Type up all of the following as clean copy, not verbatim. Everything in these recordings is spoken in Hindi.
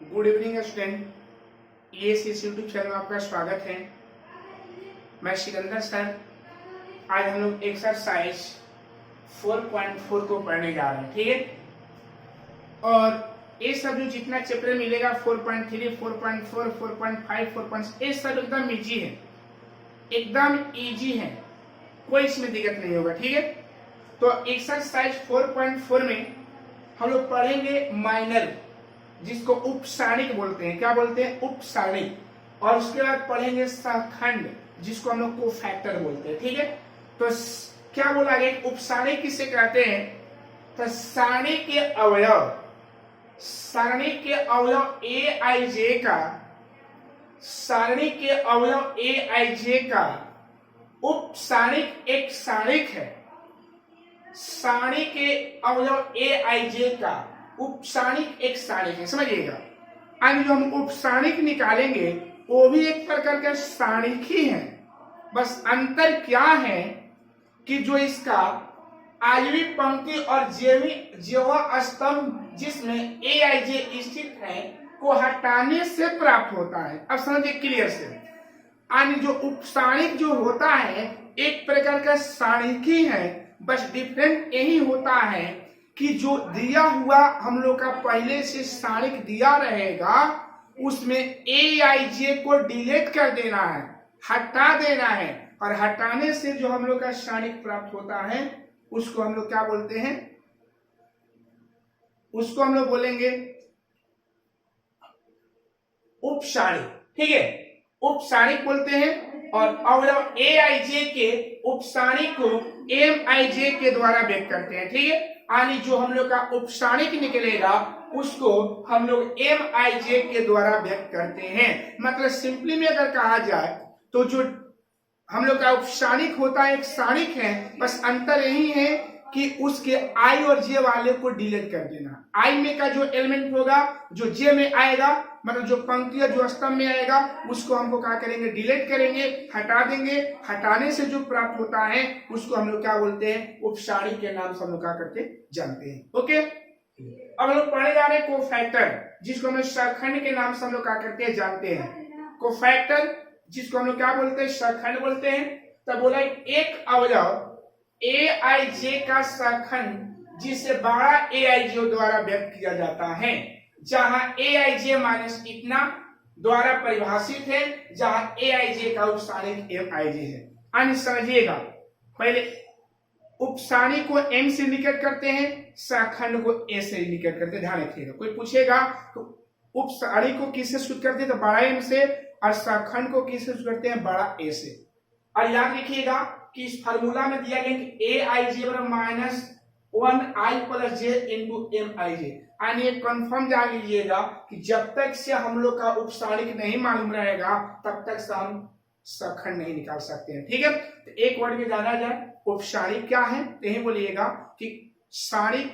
Good evening student, EACS YouTube channel में आपका स्वागत है। मैं सिकंदर सर। आज हम लोग एक्सरसाइज 4.4 को पढ़ने जा रहे हैं, ठीक है। और ये सब जो जितना चैप्टर मिलेगा 4.3, 4.4, 4.5, 4.6 ये सब एकदम इजी है, एकदम इजी है, कोई इसमें दिक्कत नहीं होगा, ठीक है। तो एक्सरसाइज 4.4 में हम लोग पढ़ेंगे माइनर, जिसको उपसारणिक बोलते हैं। क्या बोलते हैं? उपसारणिक। और उसके बाद पढ़ेंगे सहखंड, जिसको हम लोग को फैक्टर बोलते हैं, ठीक है। तो क्या बोला गया? उपसारणिक किसे कहते हैं? तो सारणी के अवयव ए आई जे का, सारणी के अवयव ए आई जे का उपसारणिक एक सारणिक है। सारणी के अवयव ए आई जे का उपसारणिक एक सारणिक है, समझिएगा। अब जो हम उपसारणिक निकालेंगे वो भी एक प्रकार का सारणिक ही है, बस अंतर क्या है कि जो इसका आयवी पंक्ति और जेवा स्तंभ जिसमें ए आई जे स्थित है को हटाने से प्राप्त होता है। अब समझिए क्लियर से। अन्य जो उपसारणिक जो होता है एक प्रकार का सारणिक ही है, बस डिफरेंट यही होता है कि जो दिया हुआ हम लोग का पहले से सारणिक दिया रहेगा उसमें ए आई जे को डिलीट कर देना है, हटा देना है, और हटाने से जो हम लोग का सारणिक प्राप्त होता है उसको हम लोग क्या बोलते हैं? उसको हम लोग बोलेंगे उपसारणिक, ठीक है। उपसारणिक बोलते हैं। और अवयव ए आई जे के उपसारणिक को एम आई जे के द्वारा व्यक्त करते हैं, ठीक है। यानी जो हम लोग का उपसारणिक निकलेगा उसको हम लोग एम आई जे के द्वारा व्यक्त करते हैं। मतलब सिंपली में अगर कहा जाए तो जो हम लोग का उपसारणिक होता है एक सारणिक है, बस अंतर यही है कि उसके आई और जे वाले को डिलीट कर देना। आई में का जो एलिमेंट होगा जो जे में आएगा, मतलब जो पंक्ति या जो स्तंभ में आएगा उसको हमको क्या करेंगे? डिलीट करेंगे, हटा देंगे। हटाने से जो प्राप्त होता है उसको हम लोग क्या बोलते हैं? उपसारणिक के नाम से हम लोग क्या करते जानते हैं, ओके। अब हम लोग पढ़ने जा रहे हैं कोफैक्टर, जिसको हम लोग सहखंड के नाम से हम लोग क्या करते हैं जानते हैं। कोफैक्टर जिसको हम लोग क्या बोलते हैं? सहखंड बोलते हैं। तब बोला एक अवयव ए आई जे का सहखंड जिसे बड़ा ए आई जे द्वारा व्यक्त किया जाता है, जहां ए आई जे माइनस इतना द्वारा परिभाषित है, जहां ए आई जे का उपसारणिक एम आई जे है। अन्य समझिएगा, पहले उपसारणिक को एम से निकट करते हैं, सहखंड को ए से निकट करते हैं। ध्यान रखिएगा, कोई पूछेगा तो उपसारणिक को किससे शुद्ध करते हैं? तो बड़ा एम से, और सहखंड को किससे शुद्ध करते हैं? बड़ा ए से। और याद रखिएगा कि इस फार्मूला में दिया गया कि ए आई जे माइनस 1 आई प्लस जे इंटू एम आई जे। यानी कंफर्म जान लीजिएगा कि जब तक से हम लोग का उपसारणिक नहीं मालूम रहेगा तब तक से हम सहखंड नहीं निकाल सकते हैं, ठीक है। तो एक वर्ड में जाना जाए उपसारणिक क्या है तो यही बोलिएगा कि सारणिक,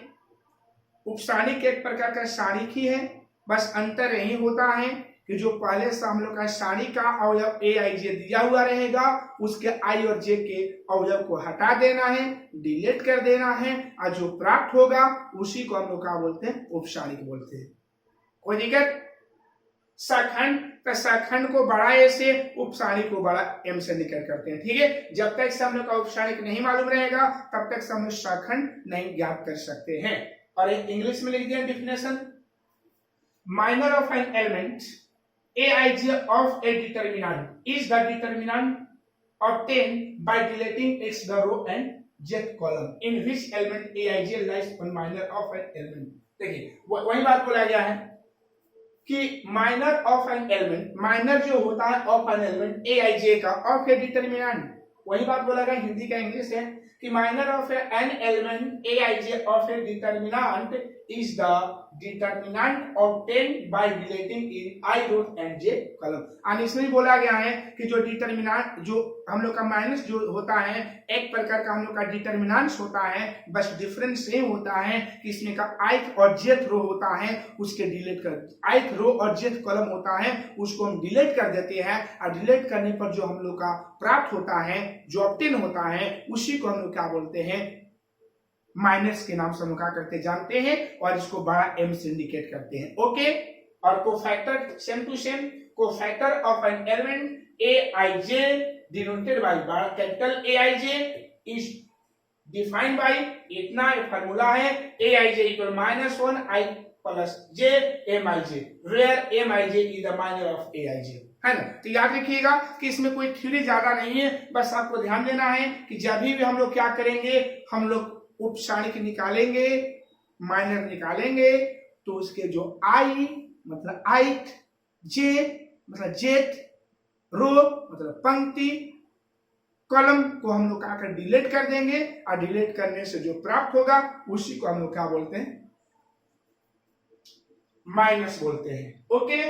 उपसारणिक एक प्रकार का सारणिक ही है, बस अंतर यही होता है कि जो पहले से हम लोग का सारणिक का अवयव ए आई जे दिया हुआ रहेगा उसके आई और जे के अवयव को हटा देना है, डिलीट कर देना है, और जो प्राप्त होगा उसी को हम लोग क्या बोलते हैं? उपसारणिक बोलते हैं। कोई दिक्कत? सहखंड, तो सहखंड को बड़ा ए से, उपसारणिक को बड़ा एम से निकल करते हैं, ठीक है। जब तक से हम लोग का उपसारणिक नहीं मालूम रहेगा तब तक से हम लोग सहखंड नहीं ज्ञात कर सकते हैं। और इंग्लिश में लिख दिया definition, minor of an element Aij of a determinant is the determinant obtained by deleting its the row and jth column in which element Aij lies on minor of an element। देखिए वही बात बोला गया है कि minor of an element, minor जो होता है ऑफ एन एलिमेंट Aij का, ऑफ ए डिटरमिनेंट, वही बात बोला गया। हिंदी का इंग्लिश है कि minor of an element Aij of A determinant is the determinant obtained by deleting in I row and j column। और इसमें बोला गया है कि जो डिटरमिनेंट, जो हम लोग का माइनस जो होता है एक प्रकार का हम लोग का डिटरमिनेंट होता है, बस डिफरेंस सेम होता है कि इसमें का ith और jth रो होता है उसके डिलीट कर, ith रो और jth कॉलम होता है उसको हम डिलीट कर देते हैं, और डिलीट करने पर जो हम लोग का प्राप्त होता है, जो ऑब्टेन होता है, उसी को हम लोग क्या बोलते हैं? माइनस के नाम से हम क्या करते जानते हैं, और इसको बड़ा एम से इंडिकेट करते हैं, ओके। और cofactor same to same, cofactor of an element Aij denoted by capital Aij is defined by इतना फार्मूला है Aij equal -1 I plus j Mij, where Mij is the minor of Aij, है ना। तो याद रखिएगा कि इसमें कोई थ्योरी ज्यादा नहीं है, बस आपको ध्यान देना है कि जब भी हम लोग क्या करेंगे, हम लोग उपसारिक निकालेंगे, माइनर निकालेंगे, तो उसके जो I मतलब ith, j मतलब जेथ, रो मतलब पंक्ति, कॉलम को हम लोग आकर डिलीट कर देंगे और डिलीट करने से जो प्राप्त होगा उसी को हम लोग क्या बोलते हैं, माइनस बोलते हैं। ओके,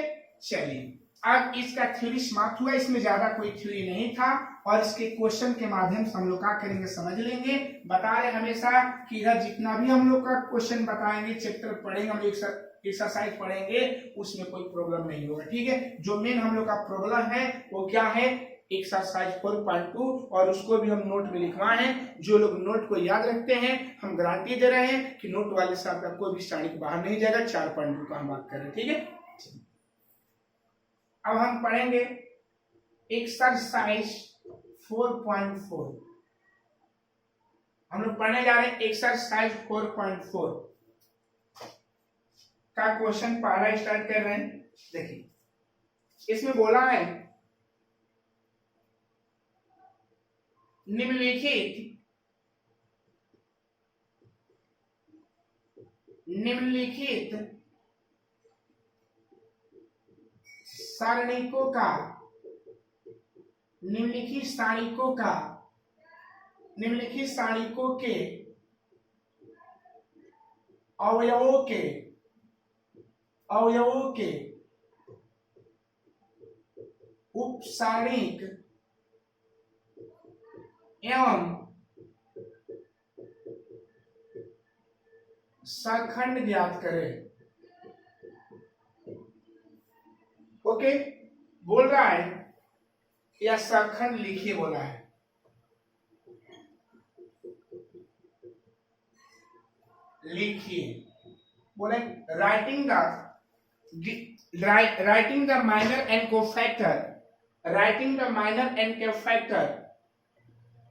चलिए अब इसका थ्योरी समाप्त हुआ। इसमें ज्यादा कोई थ्योरी नहीं था और इसके क्वेश्चन के माध्यम से हम लोग क्या करेंगे, समझ लेंगे। बता रहे हमेशा कि इधर जितना भी हम लोग का क्वेश्चन बताएंगे, चैप्टर पढ़ेंगे, हम लोग एक्सरसाइज पढ़ेंगे, उसमें कोई प्रॉब्लम नहीं होगा, ठीक है। जो मेन हम लोग का प्रॉब्लम है वो क्या है, एक्सरसाइज 4.2, और उसको भी हम नोट में लिखवाए हैं। जो लोग नोट को याद रखते हैं, हम गारंटी दे रहे हैं कि नोट वाले से आपका कोई भी सारणी बाहर नहीं जाएगा। 4.2 का हम बात करें, ठीक है। अब हम पढ़ेंगे एक्सरसाइज 4.4। हम लोग पढ़ने जा रहे हैं एक्सरसाइज 4.4 का क्वेश्चन पहला स्टार्ट कर रहे हैं। देखिए इसमें बोला है निम्नलिखित सारणिकों का निम्नलिखित सारणिकों के अवयवों के उपसारणिक एवं सखंड ज्ञात करें। ओके, बोल रहा है या सखंड लिखिए बोला है। लिखिए बोले writing the minor and cofactor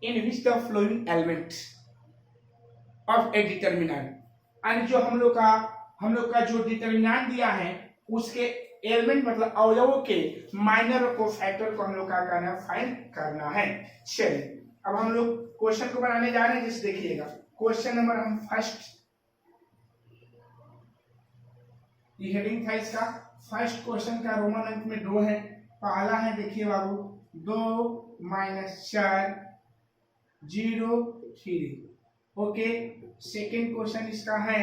in which the following element of a determinant, and जो हम लोग का जो डिटर्मिनेंट दिया है उसके एलिमेंट मतलब अवयवों के माइनर और कोफैक्टर को हम लोग का करना फाइंड करना है। चलिए अब हम लोग क्वेश्चन को बनाने जा रहे हैं। जिस देखिएगा क्वेश्चन नंबर हम फर्स्ट, ये हेडिंग था इसका। फर्स्ट क्वेश्चन का रोमन अंक में 2 है। पहला है देखिए बाबू 2 - 4 0 3। ओके, सेकेंड क्वेश्चन इसका है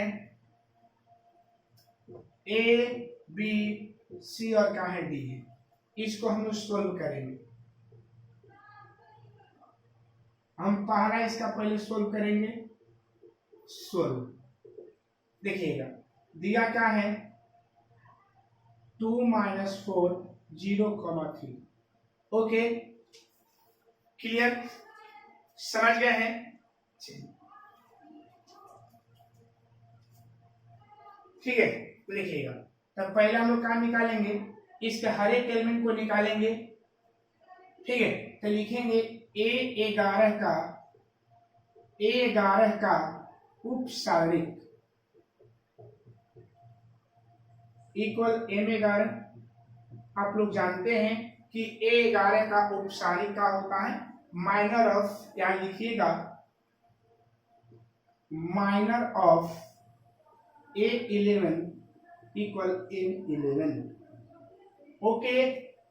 A B C और क्या है D है। इसको हम लोग सोल्व करेंगे। हम पहला इसका पहले सोल्व करेंगे। सोल्व देखिएगा दिया क्या है 2 - 4 0, 3। ओके, क्लियर, समझ गए हैं। ठीक है, तो देखिएगा तब पहले हम लोग क्या निकालेंगे, इसके हर एक एलिमेंट को निकालेंगे। ठीक है, तो लिखेंगे A11 का उपसारणिक इक्वल M11। आप लोग जानते हैं कि A11 का उपसारणिक का होता है माइनर ऑफ, यहां लिखिएगा minor of A11 equal M11। Okay,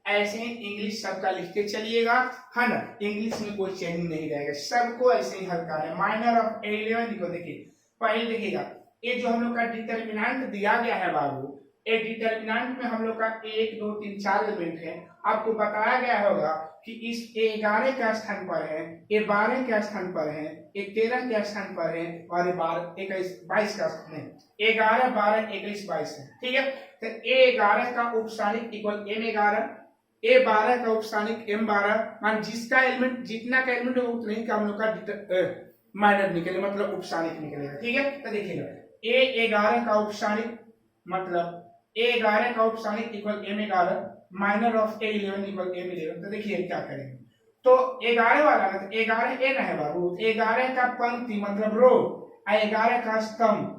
ऐसे इंग्लिश सबका लिखते चलिएगा, है ना। इंग्लिश में कोई चेंज नहीं रहेगा, सबको ऐसे ही हल करना है। माइनर ऑफ A11 इक्वल, देखिए पहले देखिएगा ये जो हम लोग का डिटर्मिनेंट दिया गया है बाबू, एक डिटर्मिनेंट में हम लोग का 1 2 3 4 एलिमेंट है। आपको बताया गया होगा कि इस A11 के स्थान पर है, A12 के स्थान पर है, A13 के स्थान पर है और A12 21 22 का स्थान है। 11 12 21 22 है। ठीक है, तो A11 का उपसारणिक इक्वल M11, A12 का उपसारणिक M12। मान जिसका एलिमेंट जितना का एलिमेंट होगा उतना ही का हम लोग का माइनर निकले, मतलब उपसारणिक निकलेगा। ठीक है, तो देखिएगा A11 का उपसारणिक मतलब A11 का उपस्थानिक equal M11 minor of A11 equal M11। तो देखिए क्या करेंगे, तो 11 वाला ना, तो 11 ए ना है बाबू, 11 का पंक्ति मतलब रो, 11 का स्तंभ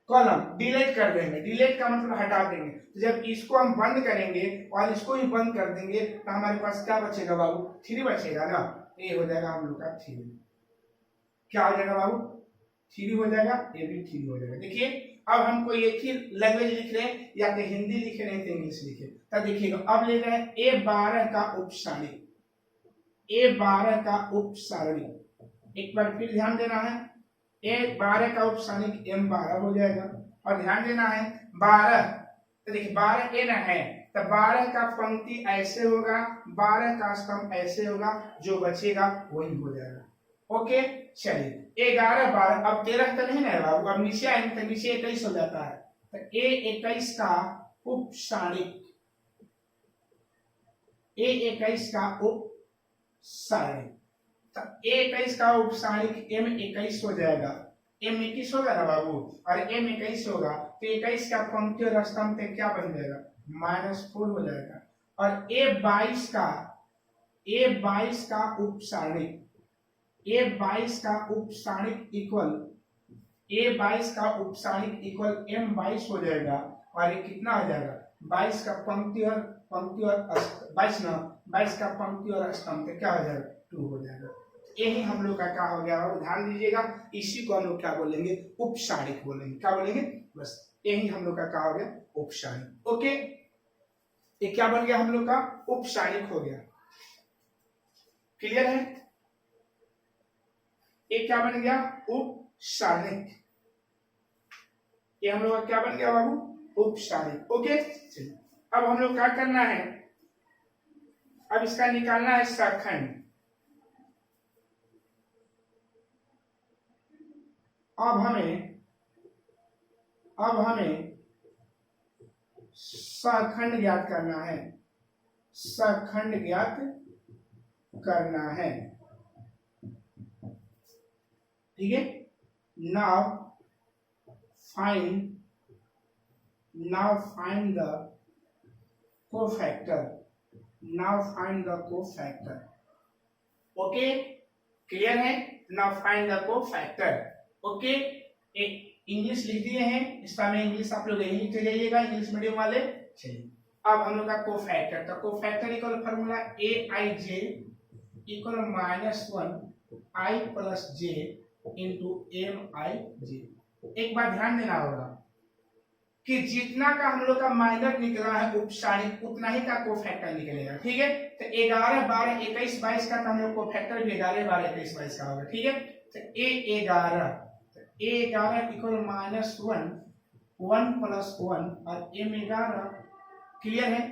कॉलम डिलीट कर देंगे। डिलीट का मतलब हटा देंगे। तो जब इसको हम बंद करेंगे और इसको भी बंद कर देंगे तो हमारे पास क्या बचेगा बाबू, 3 बचेगा ना। ये हो जाएगा हम लोग का 3। क्या हो जाएगा बाबू, 3 हो जाएगा, ये भी 3 हो जाएगा। देखिए अब हमको एक ही लैंग्वेज लिख रहे हैं, या तो हिंदी लिखे नहीं तो इंग्लिश लिखे। तब देखिएगा अब ले रहे हैं A12 का उपसारिणी, A12 का उपसारिणी। एक बार फिर ध्यान देना है, A12 का उपसारिणी M12 हो जाएगा। और ध्यान देना है 12, तो देखिए 12 ए ना है, तो 12 का पंक्ति ऐसे होगा, 12 का स्तंभ ऐसे होगा, जो बचेगा वही हो जाएगा। ओके चलिए 11 12, अब 13 तो नहीं है बाबू, अब नीचे आएंगे तो नीचे 21 हो जाता है। तो A21 का उपसारिणी, A21 का उपसारिणी, तो A21 का उपसारिणी M21 हो जाएगा। M21 होगा ना बाबू, और M21 होगा तो 21 का पंक्ति और स्तंभ पे क्या बन जाएगा, -4 हो जाएगा। और A22 का उपसारिणी, A22 का उपसारिणी इक्वल M22 हो जाएगा। और ये कितना हो जाएगा, 22 का पंक्ति और 22 का पंक्ति और स्तंभ पे क्या हो जाएगा, 2 हो जाएगा। यही हम लोग का क्या हो गया, और ध्यान दीजिएगा इसी को हम लोग क्या बोलेंगे, उपसारिणी बोलेंगे। क्या बोलेंगे, बस यही हम लोग का क्या हो गया, उपसारिणी। ओके ये क्या बन गया हम लोग का, उपसारिणी हो गया। क्लियर है, ये क्या बन गया, उपसारिणी। ये हम लोग का क्या बन गया बाबू, उपसारिणी। ओके चलिए अब हम लोग क्या करना है, अब इसका निकालना है सखंड। अब हमें सखंड ज्ञात करना है, सखंड ज्ञात करना है। ठीक है, now find the cofactor, okay clear है, now find the cofactor. Okay एक इंग्लिश लिख दिए हैं, इसका में इंग्लिश आप लोग यही लिखते जाइएगा, इंग्लिश मीडियम वाले। चलिए अब हम लोग का कोफैक्टर, तो cofactor equal formula AIJ equal -1 I + J into MIJ। एक बार ध्यान देना होगा कि जितना का हम लोग का माइनर निकला है उपसारिणी, उतना ही का कोफैक्टर निकलेगा। ठीक है, तो 11 12 21 22 का हम लोग कोफैक्टर भी 11 12 21 22 का होगा। ठीक है, तो A11 इक्वल -1 1 + 1 और M11 क्लियर है।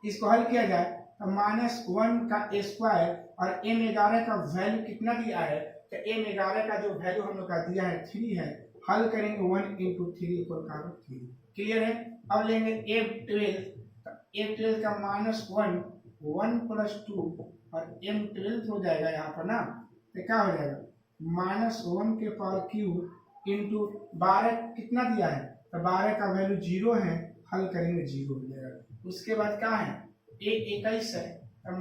इसको हल किया जाए तो -1 का स्क्वायर और M11 का वैल्यू कितना दिया है, तो M11 का जो वैल्यू हम लोग का दिया है 3 है। हल करेंगे 1 × 3 = 3। क्लियर है। अब लेंगे A12, A12 का -1 1 + 2 और M12 हो जाएगा यहाँ पर ना, तो क्या हो जाएगा -1³ इंटू 12 कितना दिया है, तो 12 का वैल्यू 0 है, हल करेंगे 0 हो जाएगा। उसके बाद क्या है, A21 है, तो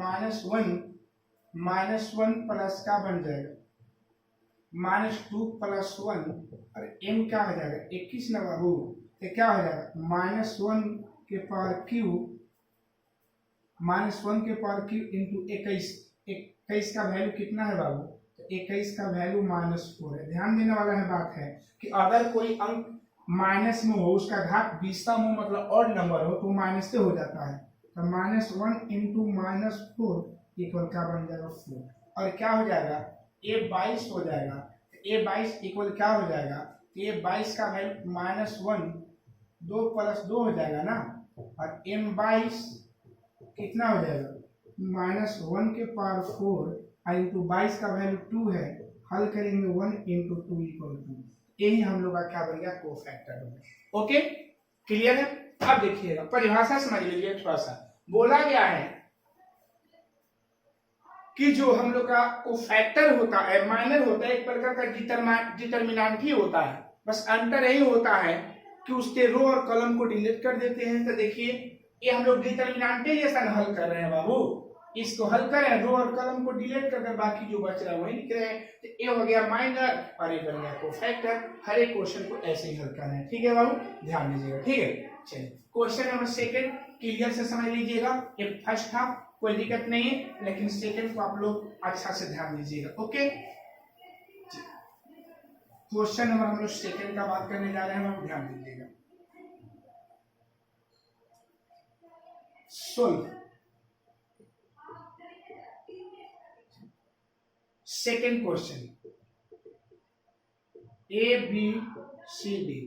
-1 प्लस का बन जाएगा -2 + 1 और M क्या हो जाएगा 21 ना बाबू, तो क्या हो जाएगा -1³ इंटू 21 का वैल्यू कितना है बाबू, तो 21 का वैल्यू -4 है। ध्यान देने वाला है बात है कि अगर कोई अंक माइनस में हो, उसका घात 20 का मुंह मतलब ऑड नंबर हो, तो माइनस से हो जाता है। तो -1 × -4 इक्वल क्या बन जाएगा 4, और क्या हो जाएगा A22 हो जाएगा। तो A22 इक्वल क्या हो जाएगा, A22 का वैल्यू -1 2 + 2 हो जाएगा ना, और M22 कितना हो जाएगा -1⁴ इंटू 22 का वैल्यू 2 है, हल करेंगे 1 × 2 = 2। यही हम लोग का क्या बन गया, कोफैक्टर। ओके क्लियर है। अब देखिएगा परिभाषा समझ लीजिए, थोड़ा सा बोला गया है कि जो हम लोग का कोफैक्टर होता है, माइनर होता है, एक प्रकार का डिटरमिनेंट ही होता है। बस अंतर यही होता है कि उसके रो और कॉलम को डिलीट कर देते हैं। तो देखिए ये हम लोग डिटरमिनेंटेशन हल कर रहे हैं बाबू, इसको हल करें, रो और कॉलम को डिलीट करके बाकी जो बच रहा है वही लिख रहे हैं। तो ये हो गया माइनर और ये बन गया कोफैक्टर। हर एक क्वेश्चन को ऐसे ही हल करना है, ठीक है बाबू, ध्यान दीजिएगा, ठीक है। चलिए क्वेश्चन नंबर सेकंड क्लियर से समझ लीजिएगा। ये फर्स्ट था, कोई दिक्कत नहीं है, लेकिन सेकंड को आप लोग अच्छा से ध्यान दीजिएगा, ओके। क्वेश्चन नंबर हम लोग सेकंड का बात करने जा रहे हैं, ध्यान दीजिएगा। Solve second question, A B C D.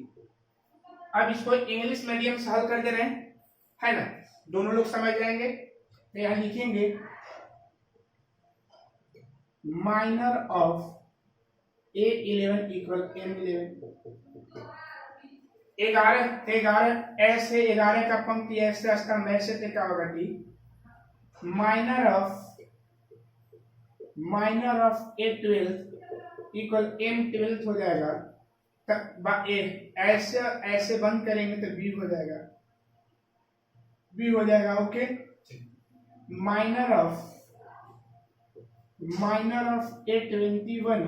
अब इसको इंग्लिश मीडियम से हल कर दे रहे हैं, है ना, दोनों लोग समझ जाएंगे। तो यहां लिखेंगे minor of A11 equal M11। 11 ऐसे 11 का पंक्ति ऐसे स्तंभ ऐसे पे क्या होगा D. Minor of A12 equal M12 हो जाएगा। तब ऐसे ऐसे बंद करेंगे तो बी हो जाएगा, ओके। माइनर ऑफ A21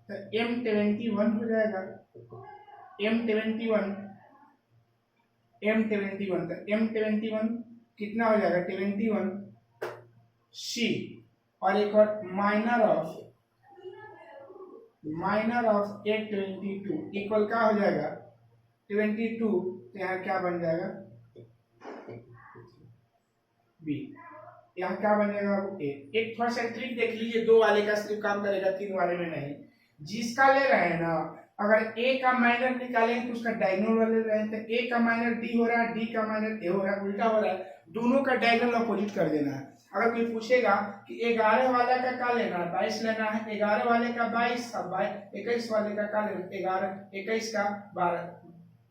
तो M21 हो जाएगा। M21 तो M21 कितना हो जाएगा 21 सी। और एक और माइनर ऑफ A22 इक्वल क्या हो जाएगा 22। तो यहाँ क्या बन जाएगा बी। यहाँ क्या बनेगा ए। एक थोड़ा सा ट्रिक देख लीजिए, 2 वाले का सिर्फ काम करेगा, 3 वाले में नहीं। जिसका ले रहे हैं ना, अगर ए का माइनर निकालेंगे तो उसका डायगोनल वाले रहे हैं। तो ए का माइनर डी हो रहा है, डी का माइनर ए हो रहा है, उल्टा हो रहा है, दोनों का डायगोनल अपोजिट कर देना है। अगर कोई पूछेगा कि 11 वाले का क्या लेना है 22 लेना है, 11 वाले का 22, 21 वाले का क्या लेना, 21 का 12,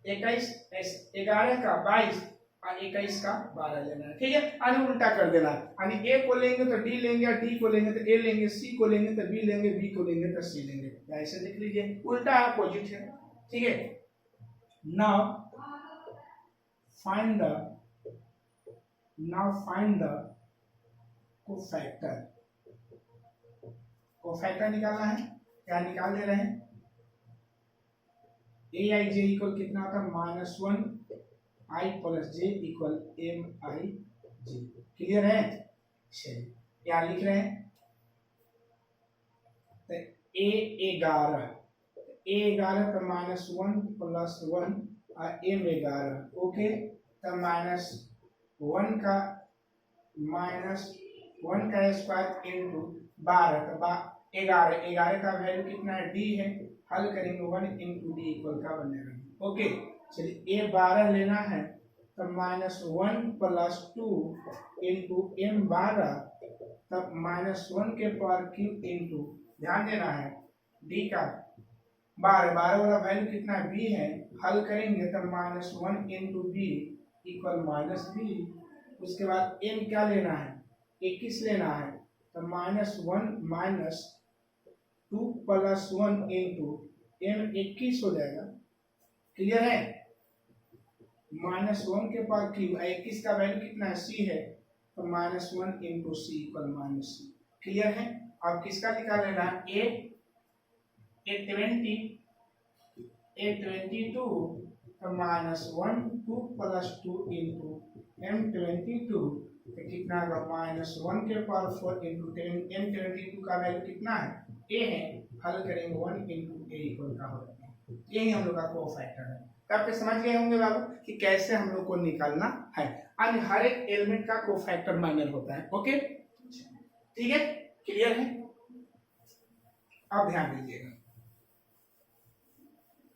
11 का 22 और 21 का 12 लेना है, ठीक है। यानी उल्टा कर देना है, यानी ए को लेंगे तो डी लेंगे, और डी को लेंगे तो ए लेंगे, सी को लेंगे तो बी लेंगे, बी को लेंगे तो सी लेंगे। ऐसे देख लीजिए, उल्टा अपोजिट है, ठीक है। नाउ फाइंड द कोफैक्टर निकालना है। क्या निकाल दे रहे हैं, ए आई जे इक्वल कितना होता है -1 I plus J equal MI J। Clear है, चलिए क्या लिख रहे हैं, तो A11 तो -1 प्लस 1 और M11, ओके। तो -1 का स्क्वायर इंटू 12, तो 11 का वैल्यू कितना है डी है, हल करेंगे 1 इंटू डी इक्वल का बनेगा, ओके। चलिए A12 लेना है तो -1 प्लस 2 इंटू M12, तब -1 के पावर क्यूब इंटू, ध्यान देना है डी का 12 वाला वैल्यू कितना बी है, हल करेंगे तब -1 इंटू बी इक्वल -b। उसके बाद m क्या लेना है 21 लेना है, तो -1 -2 प्लस 1 इंटू m 21 हो जाएगा। क्लियर है, -1 के पावर क्यूब, 21 का वैल्यू कितना है c है, तो -1 इंटू सी इक्वल -c। क्लियर है। अब किसका निकाल लेना है A22 तो -1 2 प्लस 2 इंटू M22 तो कितना होगा -1 के पावर 4 इंटू M22 का वैल्यू कितना है a है, हल करेंगे 1 इंटू ए इक्वल का हो जाएगा। यही हम लोग का कोफैक्टर है। तब पे समझ गए होंगे बाबू कि कैसे हम लोग को निकालना है। अन्य हर एक एलिमेंट का कोफैक्टर माइनर होता है, ओके, ठीक है, क्लियर है। अब ध्यान दीजिएगा,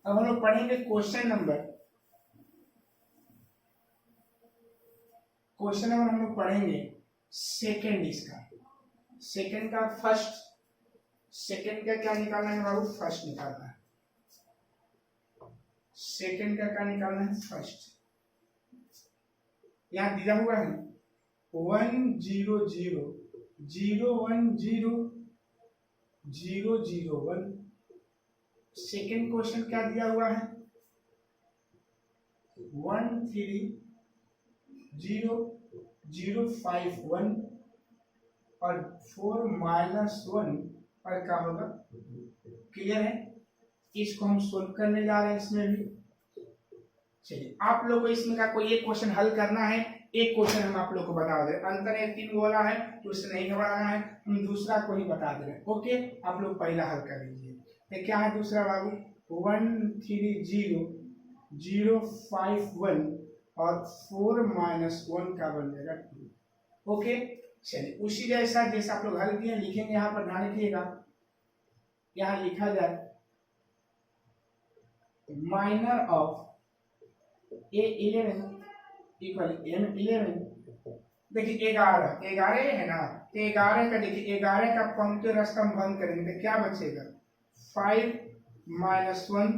अब हम लोग पढ़ेंगे क्वेश्चन नंबर हम लोग पढ़ेंगे सेकंड। इसका सेकंड का फर्स्ट, सेकंड का क्या निकालना है बाबू, फर्स्ट निकालना है। सेकंड का क्या निकालना है, फर्स्ट। यहां दिया हुआ है 1 0 0 0 1 0 0 0 1। सेकंड क्वेश्चन क्या दिया हुआ है 130,051 और 4 माइनस 1 पर क्या होगा। क्लियर है। इसको हम सोल्व करने जा रहे हैं इसमें भी। चलिए आप लोग को इसमें का कोई एक क्वेश्चन हल करना है, एक क्वेश्चन हम आप लोग को बता दे। अंतर है 3 वाला है तो उसे नहीं घबराना है, हम दूसरा को ही बता दे रहे हैं। ओके, आप लोग पहला हल कर लीजिए। तो क्या है दूसरा बाबू, 130,051 और 4 माइनस 1 का बन जाएगा 2। ओके, चलिए उसी जैसा जैसा आप लोग हल किए लिखेंगे। यहाँ पर ध्यान रखिएगा, यहाँ लिखा जाए minor of A11 equal M11। देखिए 11 है ना, तो 11 का देखिए 11 का पंक्ति और स्तंभ बंद करेंगे तो क्या बचेगा, 5 माइनस 1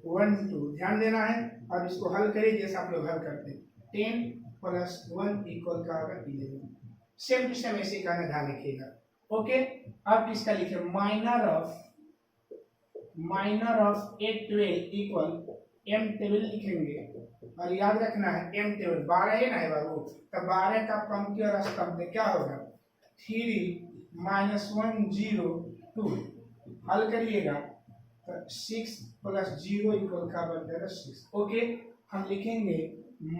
1 2। ध्यान देना है। अब इसको हल करिए जैसे आप लोग हल करते हैं। 10 प्लस 1 इक्वल का होगा 11। सेम टू सेम ऐसे का ध्यान रखिएगा। ओके, अब इसका लिखिए minor of A12 equal M12 लिखेंगे। और याद रखना है M12 12 है ना है बाबू, तो 12 का पंक्ति और स्तंभ क्या होगा, 3 माइनस 1 0 2। हल करिएगा तो 6 प्लस 0 इक्वल का बन जाएगा 6। ओके, हम लिखेंगे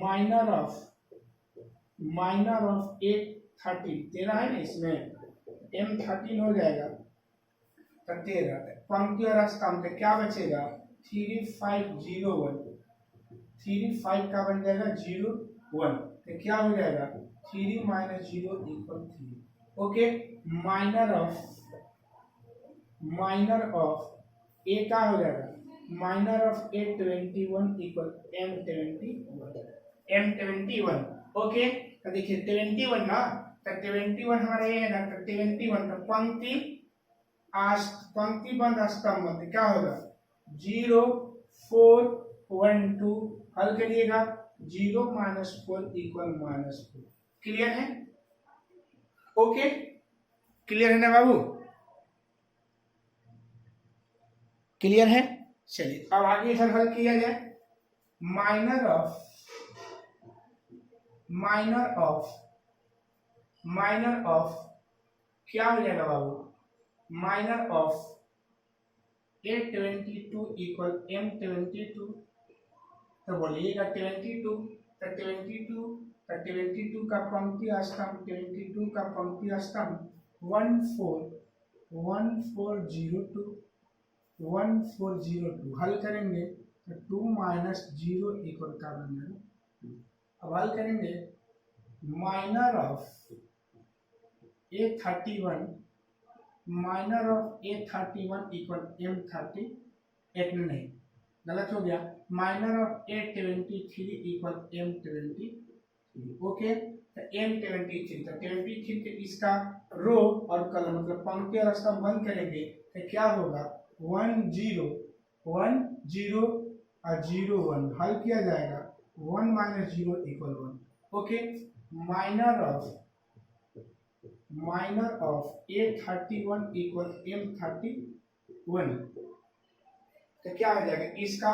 माइनर ऑफ A13 13 है ना, इसमें M13 हो जाएगा तो 13। पंक्ति और स्तंभ का क्या बचेगा, 3 5 0 1। 3 5 का बन जाएगा 0 1, तो क्या हो जाएगा 3 minus 0 equal 3। Okay, minor of A का हो जाएगा minor of A21 equal M21। Okay, तो देखिए 21 ना, तो 21 हमारा ये है ना, तो 21 तो पंक्ति बंद स्तंभ में क्या होगा 0 4 1 2। हल करिएगा 0 माइनस 4 इक्वल माइनस 4। क्लियर है। ओके, क्लियर है ना बाबू, क्लियर है। चलिए अब आगे इधर हल किया जाए। माइनर ऑफ क्या हो जाएगा बाबू, minor of A22 equal M22। तो बोलिएगा 22 का पंक्ति स्तंभ 22 का पंक्ति स्तंभ 1402। हल करेंगे तो 2 माइनस 0 इक्वल का बन जाएगा 2। अब हल करेंगे minor of A31 equal M30 एक नहीं गलत हो गया, minor of A23 equal M23। Okay, तो M23 तो 23 के इसका रो और कॉलम मतलब पंक्ति और स्तंभ बंद करेंगे तो क्या होगा 1 0 1 0 और 0 1। हल किया जाएगा 1 minus 0 equal 1। Okay, minor of A31 equal M31। तो क्या हो जाएगा, इसका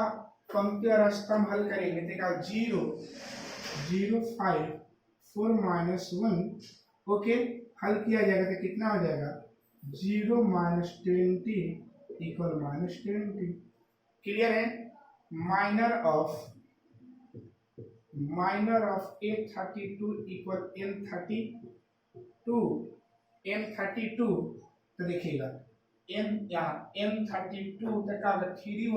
पंक्ति और स्तंभ हल करेंगे तो क्या 0 0 5 4 माइनस 1। ओके, हल किया जाएगा तो कितना हो जाएगा 0 माइनस 20 इक्वल माइनस 20। क्लियर है। Minor of A32 equal M32। तो देखिएगा M32 तक 3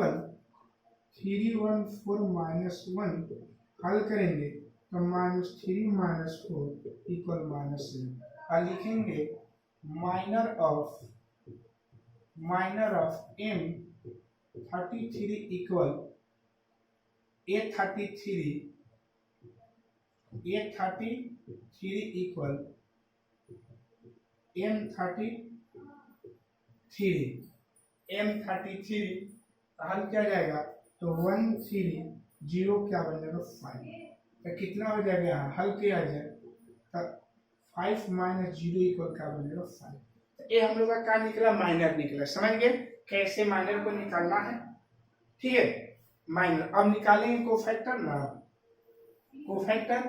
1 4 माइनस 1। हल करेंगे तो -3 माइनस 4 इक्वल -7। और लिखेंगे minor of M33 equal A33 equal M33। हल किया जाएगा तो 1 3 0 क्या बन जाएगा 5। तो कितना हो जाएगा यहाँ हल किया जाए तो 5 माइनस 0 इक्वल क्या बन जाएगा 5। तो ये हम लोग का क्या निकला, माइनर निकला। समझ गए कैसे माइनर को निकालना है। ठीक है, माइनर अब निकालेंगे कोफैक्टर ना। कोफैक्टर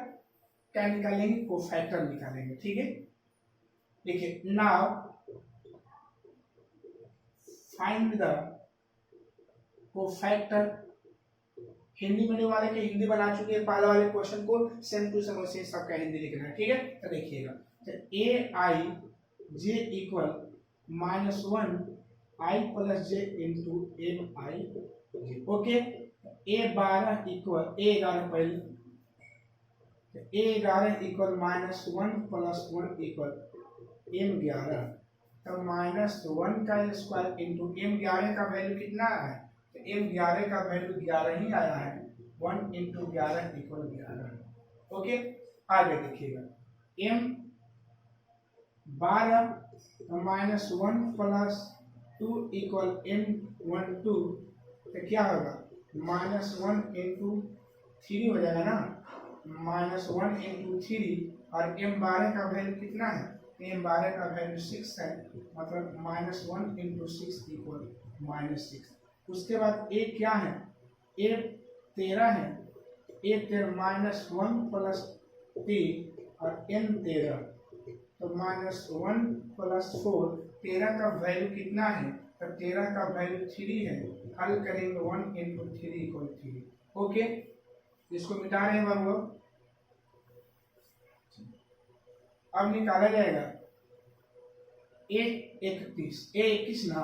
क्या निकालेंगे, कोफैक्टर निकालेंगे, ठीक है। देखिए now find the cofactor. Hindi medium वाले के हिंदी बना चुके हैं, पहले वाले क्वेश्चन को सेम टू सेम वैसे सबका हिंदी लिखना है, ठीक है। तो देखिएगा, तो ए आई जे इक्वल -1 आई प्लस जे इंटू एम आई जे, ओके। ए 12 इक्वल ए 11 पहले, ए 11 इक्वल -1 प्लस 1 इक्वल एम 11, तो -1 का स्क्वायर इंटू एम 11 का वैल्यू कितना है, तो एम 11 का वैल्यू 11 ही आया है, 1 इंटू 11 इक्वल 11, ओके। आगे देखिएगा, एम 12 -1 प्लस 2 इक्वल एम 12, तो क्या होगा -1 इंटू 3 हो जाएगा ना, -1 इंटू 3, और एम 12 का वैल्यू कितना है, एम 12 का वैल्यू 6 है, मतलब -1 इंटू 6 इक्वल -6। उसके बाद ए क्या है, ए 13 है, ए 13 -1 प्लस 3 और एम 13, तो -1 प्लस 4, 13 का वैल्यू कितना है, तो 13 का वैल्यू 3 है, हल करेंगे 1 इंटू 3 इक्वल 3, ओके। इसको मिटा रहे हैं बाबू, अब निकाला जाएगा ए 21 ना,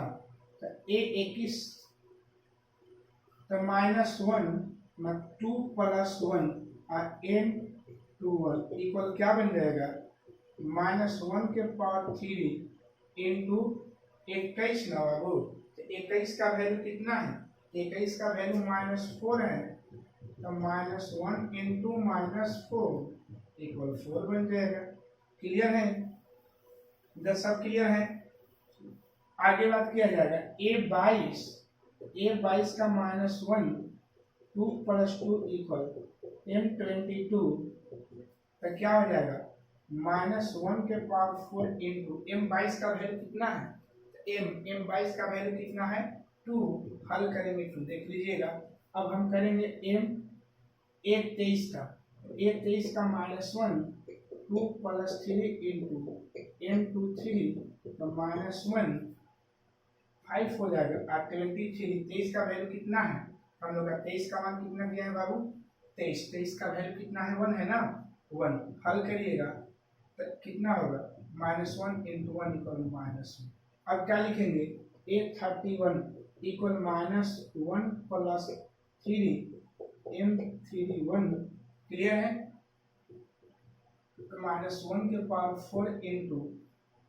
तो ए 21, तो -1 2 प्लस 1 और एम 21 इक्वल क्या बन जाएगा, -1 के पावर 3 इंटू 21 ना बाबू, तो 21 का वैल्यू कितना है, 21 का वैल्यू -4 है, तो -1 इंटू -4 इक्वल 4 बन जाएगा। क्लियर है, इधर सब क्लियर है। आगे बात किया जाएगा, ए 22 का -1 2 प्लस 2 इक्वल एम 22, तो क्या हो जाएगा, -1 के पावर 4 इंटू एम 22 का वैल्यू कितना है, एम 22 का वैल्यू कितना है 2, हल करेंगे 2, देख लीजिएगा। अब हम करेंगे एम 23 का, ए 23 का -1 2 प्लस 3 इंटू एम 23, तो -1 5 हो जाएगा, और 23 का वैल्यू कितना है, हम लोग का 23 का मान कितना दिया है बाबू, 23 का वैल्यू कितना है, 1 है ना, 1, हल करिएगा तो कितना होगा, -1 इंटू 1 इक्वल -1। अब क्या लिखेंगे, ए 31 इक्वल -1 प्लस 3 एम 31, क्लियर है। तो -1 के पावर 4 इंटू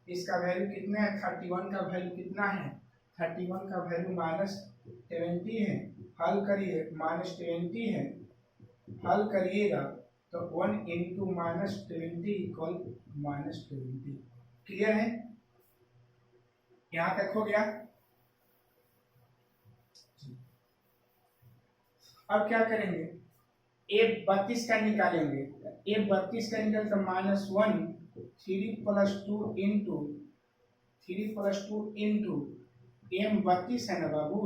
इसका वैल्यू कितना है, 31 का वैल्यू कितना है, 31 का वैल्यू -20 है, हल करिए, -20 है, हल करिएगा तो 1 इंटू -20 इक्वल -20, क्लियर है, यहां तक हो गया। अब क्या करेंगे, ए 32 का निकालेंगे, ए 32 का निकाल तो -1 3 प्लस 2 इंटू एम 32 है ना बाबू,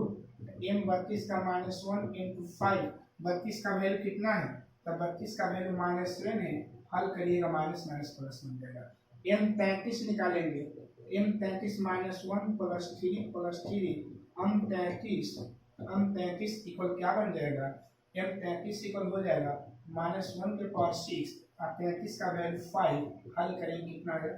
एम 32 का -1 इंटू 5, 32 का वैल्यू कितना है, तो 32 का वैल्यू -7 है, हल करिएगा माइनस प्लस बन जाएगा। एम 33 निकालेंगे, M 33 -1 plus 3 plus 3 M 33 equal क्या बन जाएगा, एम 33 इक्वल हो जाएगा -1 के पावर 6 और 33 का वैल्यू 5, हल करेंगे कितना है,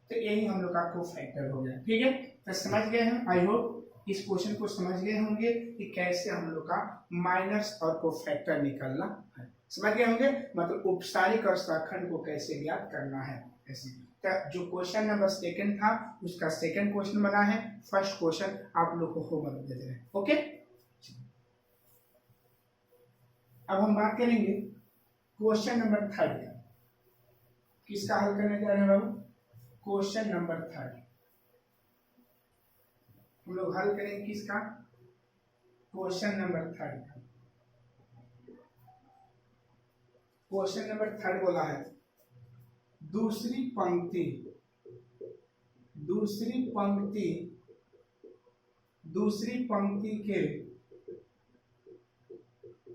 तो यही हम लोग का कोफैक्टर हो गया। ठीक है, तो समझ गए हम, आई होप इस क्वेश्चन को समझ गए होंगे कि कैसे हम लोग का माइनस और कोफैक्टर निकालना है, समझ गए होंगे, मतलब उपसारिक और सहखंड को कैसे ज्ञात करना है ऐसे। तो जो क्वेश्चन नंबर 2 था उसका 2nd क्वेश्चन बना है, फर्स्ट क्वेश्चन आप लोग को होमवर्क दे दे रहे हैं। ओके, अब हम बात करेंगे क्वेश्चन नंबर 3 का, किसका हल करने जा रहे हैं बाबू, क्वेश्चन नंबर 3 हम लोग हल करेंगे किसका, क्वेश्चन नंबर 3 का। क्वेश्चन नंबर 3 बोला है, दूसरी पंक्ति के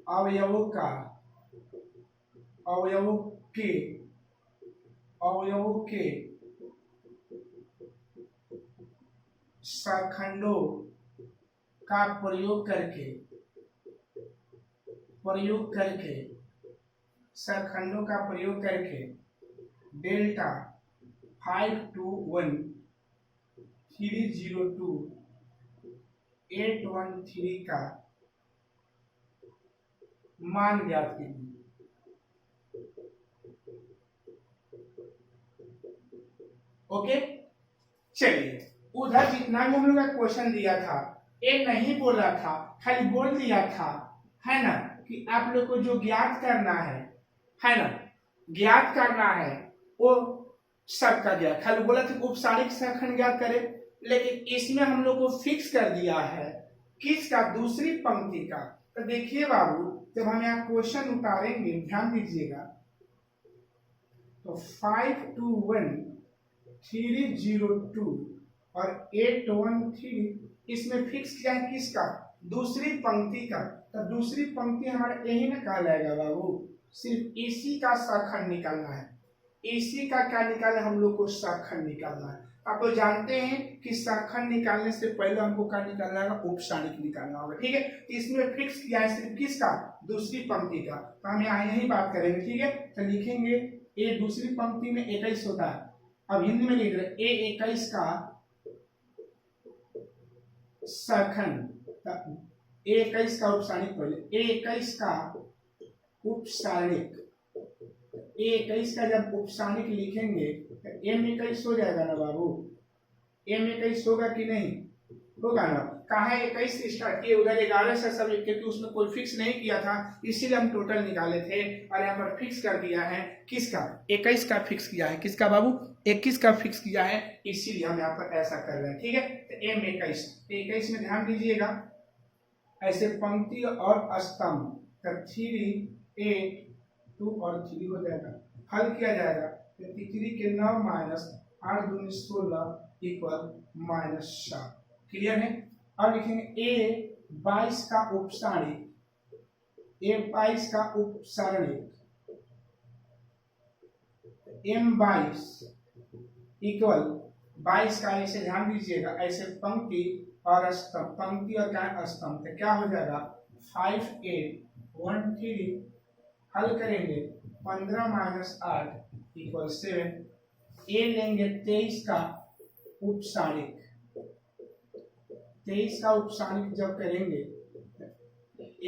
अवयवों का अवयवों के सखंडों का प्रयोग करके सखंडों का प्रयोग करके डेल्टा 521302813 का मान ज्ञात कीजिए। ओके, चलिए उधर जितना भी हम लोग का क्वेश्चन दिया था, ये नहीं बोला था, खाली बोल दिया था, है ना, कि आप लोग को जो ज्ञात करना है ना, ज्ञात करना है वो सबका ज्ञात, खाली बोला था उपसारिक सखंड ज्ञात करें, लेकिन इसमें हम लोग को फिक्स कर दिया है किसका, दूसरी पंक्ति का। तो देखिए बाबू, जब हम यहाँ क्वेश्चन उतारेंगे ध्यान दीजिएगा, तो 5213002 और 813 इसमें फिक्स किया है किसका, दूसरी पंक्ति का। तो दूसरी पंक्ति हमारा यही ना कहा जाएगा बाबू, सिर्फ इसी का सखंड निकालना है, इसी का क्या निकालना है, हम लोग को सखंड निकालना है। आप तो जानते हैं कि सखंड निकालने से पहले हमको क्या निकालना होगा, उपसारिक निकालना होगा, ठीक है। इसमें फिक्स किया है सिर्फ किसका, दूसरी पंक्ति का। तो हम यहाँ यही बात करेंगे, ठीक है। तो लिखेंगे ए दूसरी पंक्ति में 21 होता है, अब हिंदी में लिख रहे A21 का सखंड, A21 का उपसारिक, पहले A21 का उपसारिक, A21 का जब उपसारिक लिखेंगे तो M21 हो जाएगा ना बाबू, M21 होगा कि नहीं होगा ना। कहा है 21 से स्टार्ट किए, उधर 11 से सब, क्योंकि उसमें कोई फिक्स नहीं किया था, इसीलिए हम टोटल निकाले थे, और यहाँ पर फिक्स कर दिया है किसका, 21 का फिक्स किया है, किसका बाबू, 21 का फिक्स किया है, इसीलिए हम यहाँ पर ऐसा कर रहे हैं, ठीक है। तो M21, 21 में ध्यान दीजिएगा, ऐसे पंक्ति और स्तंभ, 3 8 2 और 3 हो जाएगा, हल किया जाएगा, 3 के 9 माइनस 8 दूनी 16 इक्वल -7, क्लियर है। अब लिखेंगे A22 का उपसारिक, A22 का उपसारिक M22 इक्वल 22 का, ऐसे ध्यान दीजिएगा, ऐसे पंक्ति और स्तंभ, पंक्ति और क्या स्तंभ, तो क्या हो जाएगा 5 8 1 3, हल करेंगे 15 माइनस 8 इक्वल 7। ए लेंगे 23 का उपसारिक, 23 का उपसारिक जब करेंगे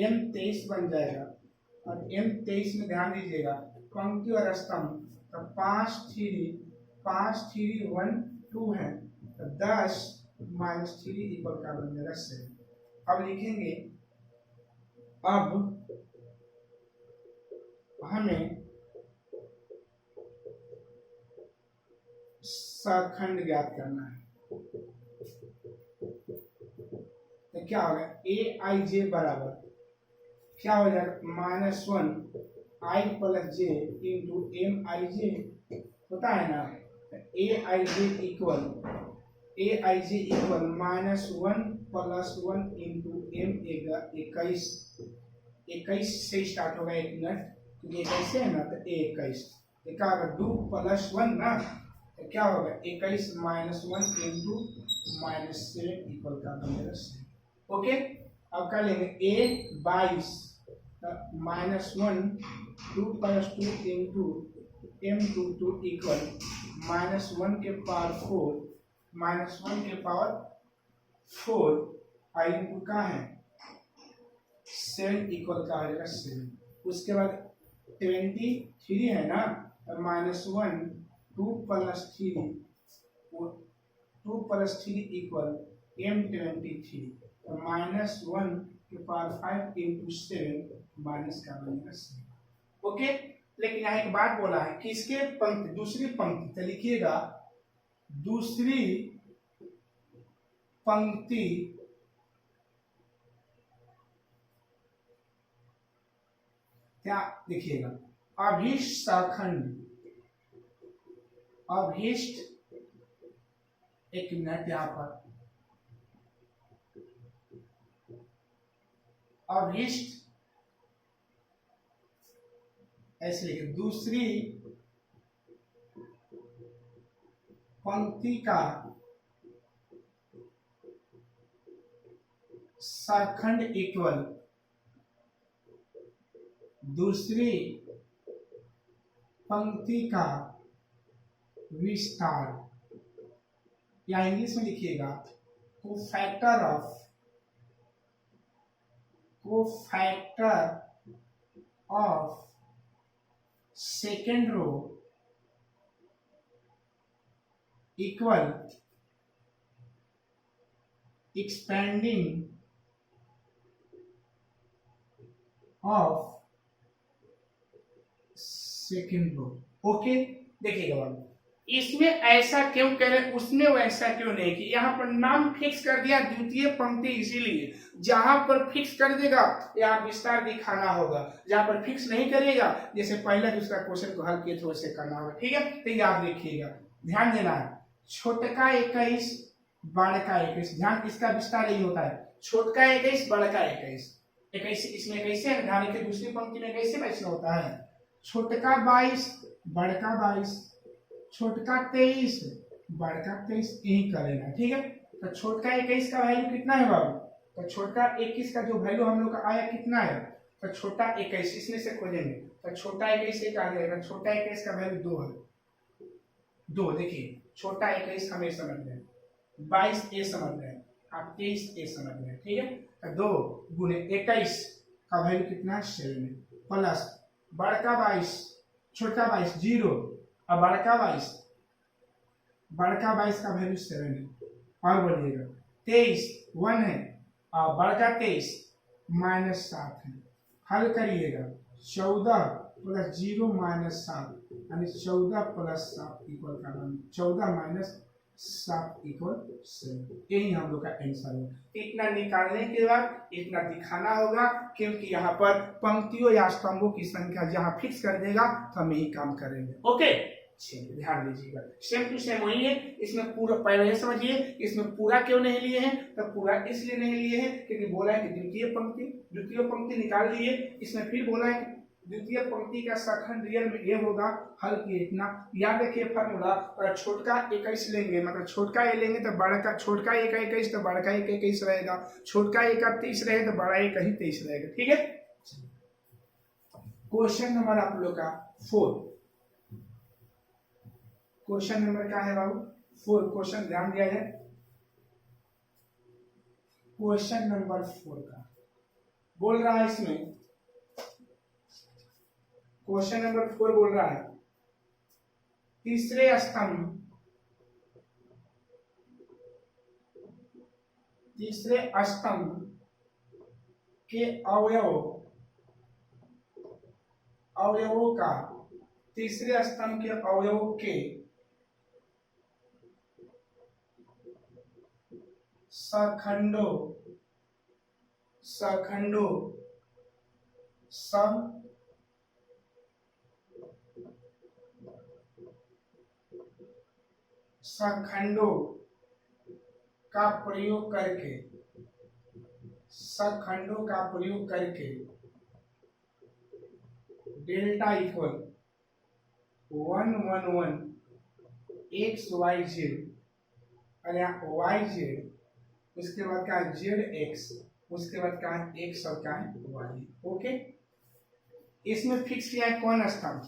M23 बन जाएगा, और M23 में ध्यान दीजिएगा पंक्ति और स्तंभ, तो 5 3 1 2 है, तो 10 माइनस 3 इक्वल का बन जाएगा 7। अब लिखेंगे, अब हमें सखंड ज्ञात करना है, तो क्या होगा, Aij बराबर क्या हो जाएगा, -1 I plus j into Mij होता है ना। Aij equal -1 plus 1 into M21, 21 से स्टार्ट होगा, 1 मिनट, क्योंकि 21 है ना, तो A21 क्या होगा 2 प्लस 1 ना, तो क्या होगा 21 माइनस 1 इंटू -7 इक्वल का बनेगा 7। ओके, अब क्या लेंगे A22 -1 2 plus 2 into M22 equal -1 के पावर 4 आई इंटू का है 7 इक्वल का आ जाएगा 7। उसके बाद 23 है ना, -1 2 प्लस 3 इक्वल M23, -1 के पावर 5 इंटू 7 माइनस का बनेगा 7। ओके, लेकिन यहाँ एक बात बोला है कि इसके पंक्ति, दूसरी पंक्ति, तो लिखिएगा दूसरी पंक्ति क्या लिखिएगा, अभीष्ट सखंड, अभीष्ट, एक मिनट, यहाँ पर अभीष्ट ऐसे लिखे, दूसरी पंक्ति का सखंड इक्वल दूसरी पंक्ति का विस्तार, या इंग्लिश में लिखिएगा cofactor of second row equal expanding of second row. Okay, देखिएगा बाबू, इसमें ऐसा क्यों करें, उसमें वैसा क्यों नहीं कि यहाँ पर नाम फिक्स कर दिया द्वितीय पंक्ति, इसीलिए जहां पर फिक्स कर देगा यहाँ विस्तार दिखाना होगा, जहां पर फिक्स नहीं करेगा जैसे पहला दूसरा क्वेश्चन को हल किए थे वैसे करना होगा। ठीक है, तो याद रखिएगा, ध्यान देना है, छोटका 21 बड़का 21, ध्यान इसका विस्तार यही होता है, छोटका 21 बड़का 21, 21 इसमें कैसे ध्यान रखिए, दूसरी पंक्ति में कैसे वैसे होता है, छोटका 22 बड़का 22, छोटका 23 बड़का 23, यही करेगा। ठीक है, तो छोटका 21 का वैल्यू कितना है बाबू, तो छोटका 21 का जो वैल्यू हम लोग का आया कितना है, तो छोटा 21 इसमें से खोजेंगे, तो छोटा 21 एक आ जाएगा, छोटा 21 का वैल्यू 2 है, 2 देखिए, छोटा 21 हमें समझ रहे हैं, 22 ए समझ रहे हैं, आप 23 ए समझ रहे हैं। ठीक है, तो 2 गुने 21 का वैल्यू कितना है 7 प्लस बड़का 22 छोटा 22 0 और बड़का 22 का वैल्यू 7 है, और बोलिएगा 23 1 है और बड़का 23 -7 है, हल करिएगा 14 प्लस 0 -7 यानी 14 प्लस 7 इक्वल करना, 14 -7 इक्वल 7, यही हम लोग का आंसर है। इतना निकालने के बाद इतना दिखाना होगा, क्योंकि यहाँ पर पंक्तियों या स्तंभों की संख्या जहाँ फिक्स कर देगा तो हम यही काम करेंगे। ओके, ध्यान दीजिएगा, सेम टू सेम वही है, इसमें पूरा पहले समझिए, इसमें पूरा क्यों नहीं लिए हैं, तो पूरा इसलिए नहीं लिए हैं क्योंकि बोला है कि द्वितीय पंक्ति निकाल लिए, इसमें फिर बोला है द्वितीय पंक्ति का सखंड रियल में ये होगा, हल किए इतना, याद रखिए फार्मूला, और छोटका 21 लेंगे मतलब छोटका ए लेंगे तो बड़का, छोटका 1 का 21 तो बड़का 1 का 21 रहेगा, छोटका 1 का 23 रहे तो बड़ा 1 का ही 23 रहेगा। ठीक है, क्वेश्चन नंबर आप लोग का 4, क्वेश्चन नंबर क्या है बाबू 4, क्वेश्चन ध्यान दिया जाए, क्वेश्चन नंबर 4 का बोल रहा है, इसमें क्वेश्चन नंबर 4 बोल रहा है तीसरे स्तंभ के अवयवों का, तीसरे स्तंभ के अवयवों के सखंडों सब सखंडों का प्रयोग करके delta equal 1 1 1 x y z, और यहाँ वाई जेड, उसके बाद क्या है जेड एक्स, उसके बाद क्या है एक्स और क्या है वाई। ओके, इसमें फिक्स किया है कौन स्तंभ,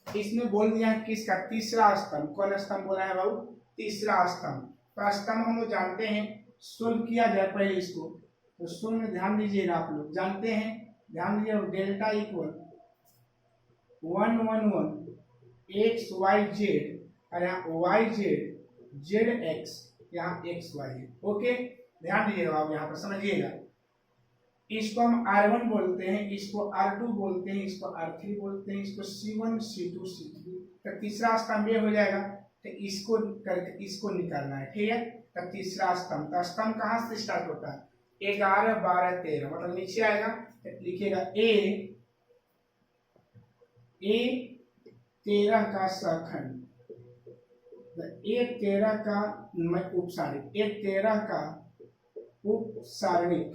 इसमें बोल दिया है किसका, तीसरा स्तंभ, कौन स्तंभ बोला है बाबू, तीसरा स्तंभ। तो स्तंभ हम लोग जानते हैं, सोल्व किया जाए पहले इसको, तो सोल्व में ध्यान दीजिएगा, आप लोग जानते हैं, ध्यान दीजिए, delta equal 1 1 1 x y z, और यहाँ वाई जेड जेड एक्स, यहाँ एक्स वाई है। ओके, ध्यान दीजिएगा आप यहाँ पर समझिएगा, इसको हम R1 बोलते हैं, इसको R2 बोलते हैं, इसको R3 बोलते हैं, इसको C1 C2 C3, तो तीसरा स्तंभ ये हो जाएगा, तो इसको करके इसको निकालना है। ठीक है, तो तीसरा स्तंभ, तो स्तंभ कहाँ से स्टार्ट होता है, 11 12 13, मतलब नीचे आएगा, तो लिखिएगा ए 13 का सखंड, A13 का उपसारणिक, A13 का उपसारणिक,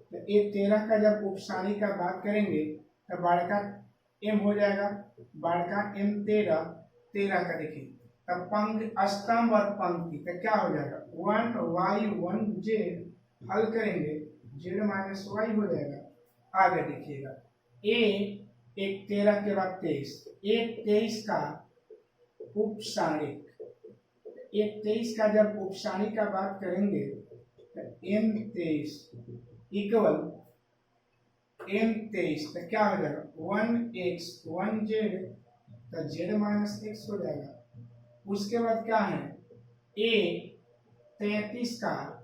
तो A13 का जब उपसारणिक का बात करेंगे तो बड़का एम हो जाएगा, बाढ़ का एम 13, 13 का देखिए, तब पंक्ति स्तंभ और पंक्ति तो क्या हो जाएगा 1y1z, हल करेंगे z माइनस वाई हो जाएगा। आगे देखिएगा ए एक 13 के बाद 23, एक 23 का उपसारिक, एक 23 का जब उपसारिक का बात करेंगे तो एम 23 इक्वल एम 23 तो क्या हो जाएगा 1x 1z, तो z माइनस एक्स हो जाएगा। उसके बाद क्या है ए 33 का,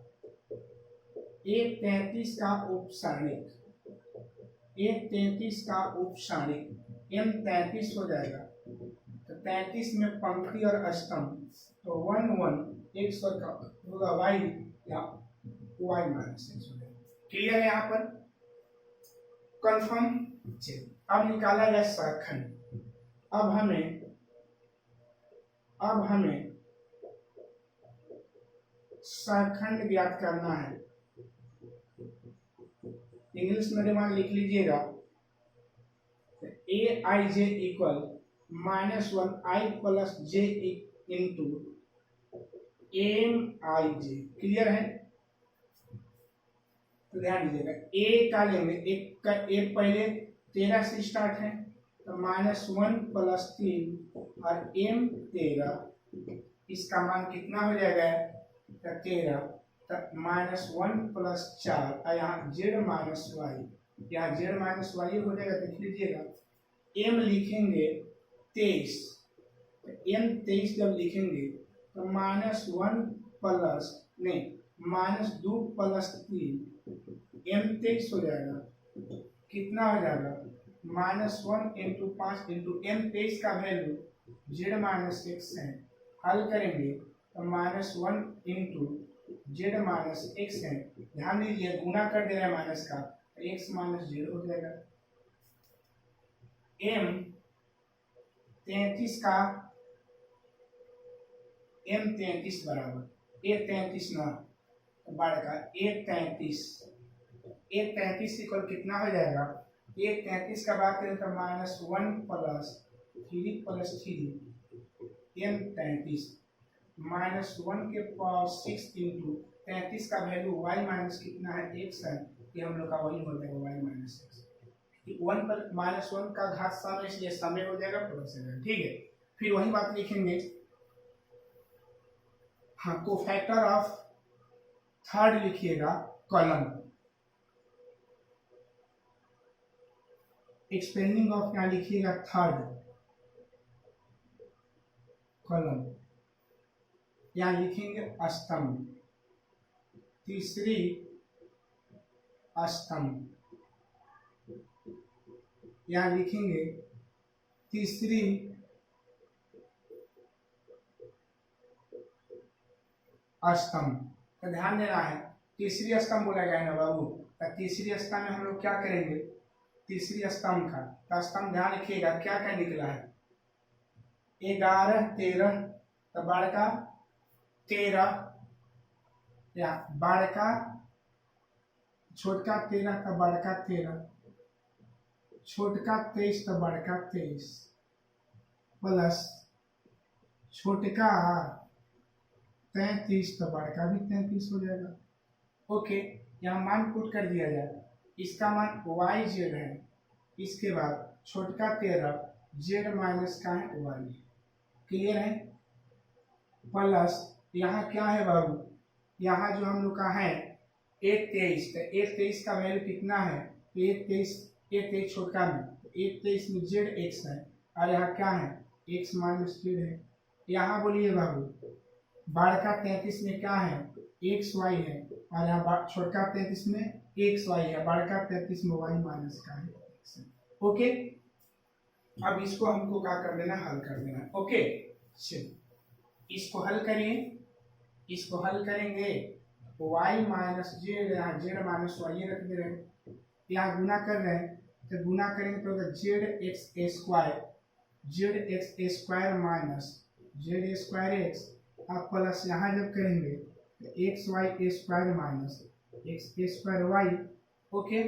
ए 33 का उपसारिक, ए 33 का उपसारिक एम 33 हो जाएगा। तो 33 में पंक्ति और स्तंभ, तो 1 1 एक्स का होगा वाई या वाई माइनस एक्स हो जाएगा। क्लियर है यहाँ पर, कंफर्म। अब निकाला जाए सहखंड। अब हमें सहखंड ज्ञात करना है। इंग्लिश में डिमांड लिख लीजिएगा, ए आई जे इक्वल -1 आई प्लस जे इंटू एम आई जे। क्लियर है, तो ध्यान दीजिएगा ए का लेंगे, एक पहले 13 से स्टार्ट है, तो -1 प्लस 3 और एम 13, इसका मान कितना हो जाएगा 13, तब -1 प्लस 4 और यहाँ जेड माइनस वाई, यहाँ जेड माइनस वाई हो जाएगा। देख लीजिएगा एम लिखेंगे 23, तो एम 23 जब लिखेंगे तो -1 प्लस नहीं -2 प्लस 3 एम 23 हो जाएगा। कितना हो जाएगा -1 इंटू 5 इंटू एम 23 का वैल्यू जेड माइनस एक्स है, हल करेंगे तो -1 इंटू जेड माइनस एक्स है। ध्यान दीजिए गुना कर दे रहा है माइनस का, तो एक्स माइनस जेड हो जाएगा। एम 33 का एम 33 बराबर ए 33 ना बाढ़ का ए 33 इक्वल कितना हो जाएगा, ए 33 का बात करें तो -1 प्लस 3 प्लस 3 एम 33 -1 के पावर 6 इंटू 33 का वैल्यू y माइनस कितना है x है, ये हम लोग का वही हो जाएगा y माइनस एक्स। 1 पर -1 का घात सम, इसलिए समय हो जाएगा प्लस है। ठीक है, फिर वही बात लिखेंगे, हाँ को फैक्टर ऑफ थर्ड लिखिएगा कॉलम, एक्सपेंडिंग ऑफ क्या लिखिएगा थर्ड कॉलम, यहाँ लिखेंगे स्तंभ, तीसरी स्तंभ, यहाँ लिखेंगे तीसरी स्तंभ। तो ध्यान देना है तीसरी स्तंभ बोला गया है ना बाबू, तो तीसरी स्तंभ में हम लोग क्या करेंगे, तीसरी स्तंभ का तो स्तंभ ध्यान रखिएगा क्या क्या निकला है 11 13, तो बाढ़ का 13 या बाढ़ का छोटका 13 तो बाढ़ का 13, छोटका 23 तो बाढ़ का 23 प्लस छोटका 33 तो बाढ़ का भी 33 हो जाएगा। ओके, यहाँ मान पुट कर दिया जाए, इसका मान वाई जेड है, इसके बाद छोटका 13 जेड माइनस का है वाई। क्लियर है, प्लस यहाँ क्या है बाबू, यहाँ जो हम लोग का है 123, तो 123 का वैल्यू कितना है, 123 छोटका में 123 में जेड एक्स है, और यहाँ क्या है एक्स माइनस जेड है। यहाँ बोलिए बाबू बाढ़ का 33 में क्या है एक्स वाई है, और यहाँ छोटका 33 में एक्स वाई है, बाढ़ का 33 में वाई माइनस का है एक्स है। ओके, अब इसको हमको क्या कर देना, हल कर देना। ओके चलिए इसको हल करिए, इसको हल करेंगे y माइनस जेड, यहाँ जेड माइनस वाई रख दे रहे हैं, यहाँ गुना कर रहे हैं तो गुना करेंगे तो होगा Z X A square minus Z square X, अब प्लस यहाँ जब करेंगे तो X Y A square minus X A square Y. Okay,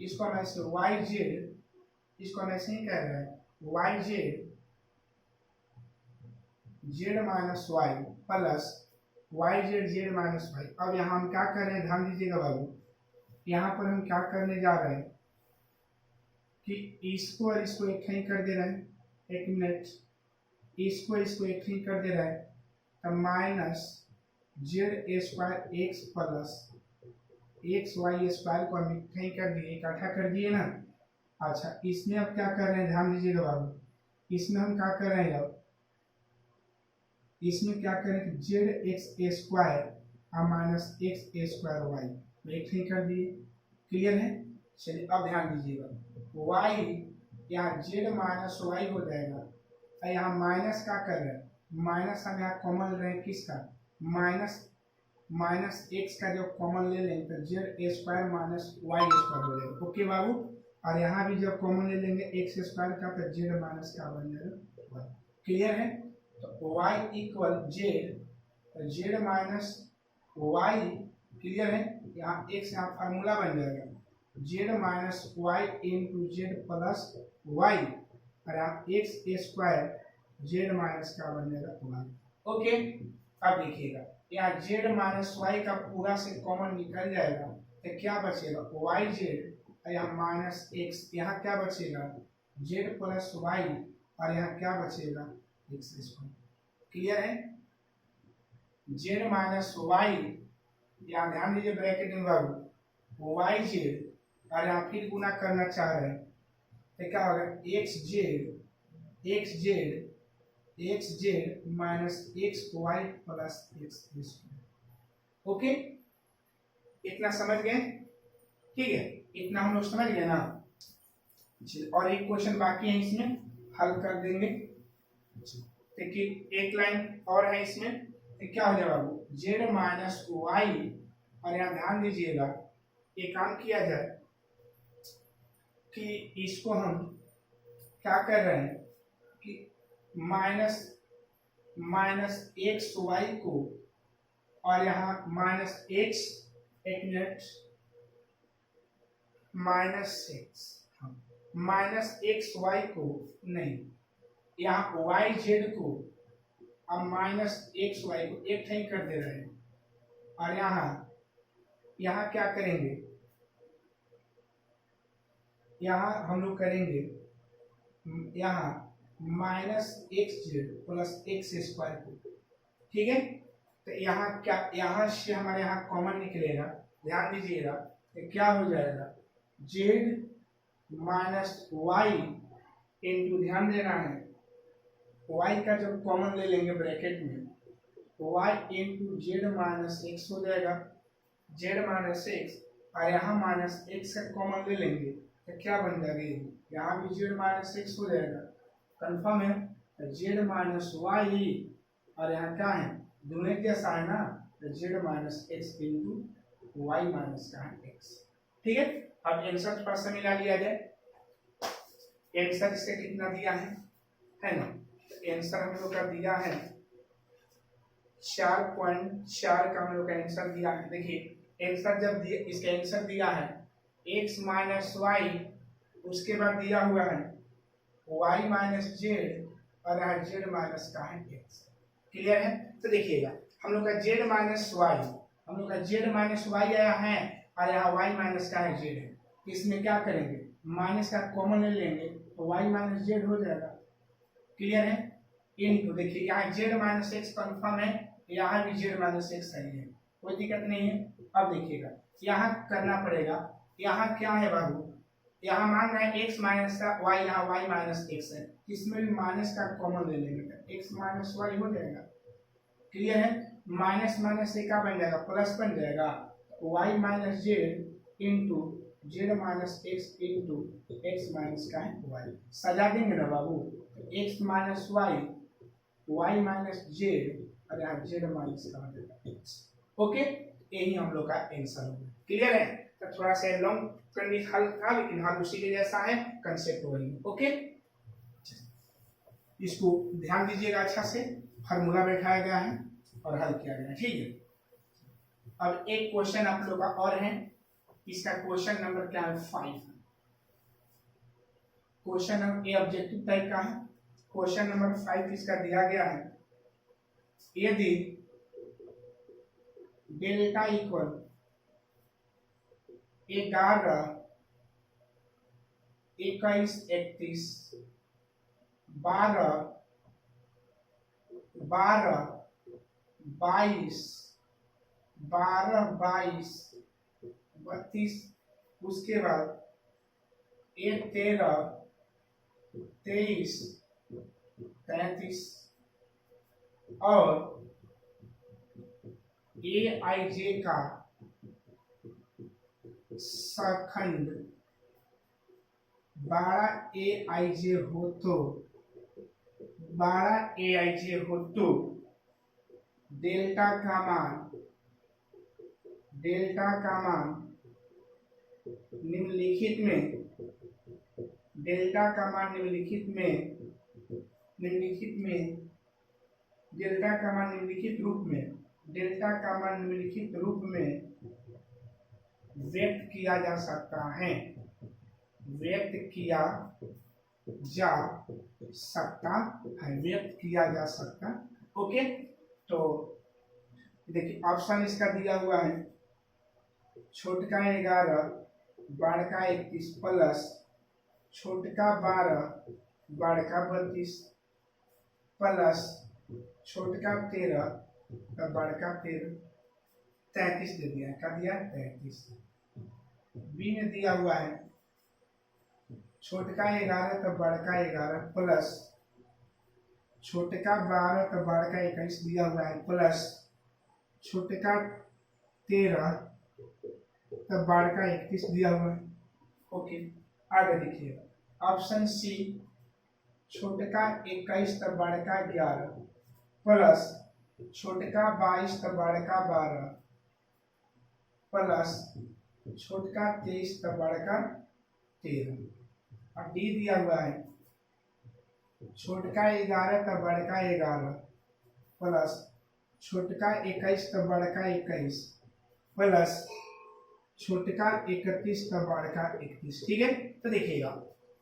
इसको हम ऐसे वाई जेड इसको हम ऐसे ही कह रहे हैं y z z minus y plus y z z minus y. अब यहाँ हम क्या कर रहे हैं, ध्यान दीजिएगा बाबू, यहाँ पर हम क्या करने जा रहे हैं कि इसको और इसको एक ही कर दे रहे हैं, एक मिनट, इसको एक ही कर दे रहे हैं, तब minus z a square x plus x y square को हम एक ही कर दिए, इकट्ठा कर दिए ना। अच्छा, इसमें अब क्या कर रहे हैं, ध्यान दीजिएगा बाबू, इसमें हम क्या कर रहे हैं, अब इसमें क्या करें कि जेड एक्स ए स्क्वायर और minus X A square Y एक ही कर दिए। क्लियर है? चलिए अब ध्यान दीजिएगा, वाई यहाँ जेड माइनस वाई हो जाएगा और यहाँ माइनस क्या कर रहे हैं, माइनस हम यहाँ कॉमन ले रहे हैं, किसका, माइनस एक्स का जब कॉमन ले लेंगे तो z a square minus y square हो जाएगा। ओके बाबू, और यहाँ भी जब कॉमन ले लेंगे एक्स स्क्वायर का तो जेड माइनस का बन जाएगा वाई। क्लियर है? तो y equal z minus y. Clear है? यहाँ x यहाँ फार्मूला बन जाएगा z minus y into z plus y, और यहाँ एक्स स्क्वायर जेड माइनस का बन जाएगा वाई। ओके, अब देखिएगा यहाँ जेड माइनस वाई का पूरा से कॉमन निकल जाएगा तो क्या बचेगा, वाई जेड, और यहाँ माइनस एक्स, यहाँ क्या बचेगा जेड प्लस वाई, और यहाँ क्या बचेगा एक्स स्क्वायर। क्लियर है? जेड माइनस वाई, यहाँ ध्यान दीजिए ब्रैकेट में बाबू, वाई जेड, और यहाँ फिर गुना करना चाह रहे हैं तो क्या होगा x z minus x y plus x square. Okay, इतना समझ गए? ठीक है, इतना हम लोग समझ गए ना। और एक क्वेश्चन बाकी है, इसमें हल कर देंगे। देखिए एक लाइन और है इसमें, तो क्या हो जाएगा बाबू, जेड माइनस वाई, और यहाँ ध्यान दीजिएगा एक काम किया जाए कि इसको हम क्या कर रहे हैं कि माइनस एक्स वाई को, और यहाँ माइनस एक्स, एक मिनट, माइनस एक्स वाई को नहीं, यहाँ वाई जेड को अब माइनस एक्स वाई को एक ही कर दे रहे हैं, और यहाँ क्या करेंगे, यहाँ हम लोग करेंगे यहाँ minus x Z plus x square को। ठीक है, तो यहाँ क्या, यहाँ से हमारे यहाँ कॉमन निकलेगा, ध्यान दीजिएगा, तो क्या हो जाएगा जेड माइनस वाई इंटू, ध्यान देना है, y का जब कॉमन ले लेंगे ब्रैकेट में तो y into Z minus x हो जाएगा, जेड माइनस एक्स, और यहाँ माइनस एक्स का कॉमन ले लेंगे तो क्या बन जाएगा, यहाँ भी जेड माइनस एक्स हो जाएगा। कंफर्म है? तो जेड माइनस वाई, और यहाँ क्या है, दोनों जैसा है ना, तो z minus x into y minus का है एक्स। ठीक है, अब आंसर थोड़ा सा मिला लिया जाए। आंसर इससे कितना दिया है ना, आंसर हम लोग का दिया है 4.4 का हम लोग का आंसर दिया है। देखिए आंसर जब दिया, इसका आंसर दिया है x माइनस वाई, उसके बाद दिया हुआ है y माइनस जेड, और यहाँ जेड माइनस का है x। क्लियर है? तो देखिएगा हम लोग का जेड माइनस वाई, हम लोग का जेड माइनस वाई आया है, और यहाँ y माइनस का है जेड है, इसमें क्या करेंगे, माइनस का कॉमन ले लेंगे तो y माइनस जेड हो जाएगा। क्लियर है? इनटू, देखिए यहाँ जेड माइनस एक्स कन्फर्म है, यहाँ भी जेड माइनस एक्स है, कोई दिक्कत नहीं है। अब देखिएगा यहाँ करना पड़ेगा, यहाँ क्या है बाबू, यहाँ मान रहे हैं एक्स माइनस का वाई, यहाँ वाई माइनस एक्स है, इसमें भी माइनस का कॉमन ले लेंगे, एक्स माइनस वाई हो जाएगा। क्लियर है? माइनस माइनस से क्या बन जाएगा, प्लस बन जाएगा, Y minus Z into Z minus x into X minus का है वाई। सजा देंगे ना बाबू, X minus Y, Y minus Z, और यहाँ जेड माइनस का हो जाएगा एक्स। ओके, यही हम लोग का आंसर होगा। क्लियर है? तो थोड़ा सा लॉन्ग कंडीशन हल था, लेकिन हल उसी के जैसा है, कंसेप्ट वही। ओके, इसको ध्यान दीजिएगा अच्छा से, फार्मूला बैठाया गया है और हल किया गया है। ठीक है, अब एक क्वेश्चन आप लोग का और है, इसका क्वेश्चन नंबर क्या है, 5। Question number A objective type का है। क्वेश्चन नंबर 5 इसका दिया गया है, यदि डेल्टा इक्वल 11, 21, 31, 12, 12, 22, 12, 22, 32, उसके बाद 13, 23, 33 और ए आई जे का सखंड 12 ए आई जे हो तो 12 ए आई जे हो तो डेल्टा का मान निम्नलिखित में डेल्टा का मान निम्नलिखित रूप में व्यक्त किया जा सकता है, ओके। तो देखिए ऑप्शन इसका दिया हुआ है, छोटका 11, बड़का 31 प्लस छोटका 12, बड़का 32 प्लस छोटका 13, बड़का 13, 33 दे दिया, क्या दिया 33। बी में दिया हुआ है छोटका 11 तो बड़का 11 प्लस छोटका 12 तो बड़का 21 दिया हुआ है प्लस छोटका 13 तो बड़का 31 दिया हुआ है, ओके। आगे देखिए ऑप्शन सी, छोटका 21 तो बड़का 11 प्लस छोटका 22 तो बड़का 12 प्लस छोटका 23 तो बड़का 13। और डी दिया हुआ है छोटका 11 तो बड़का 11 प्लस छोटका 21 तो बड़का 21 प्लस छोटका 31 तो बड़का 31, ठीक है। तो देखिएगा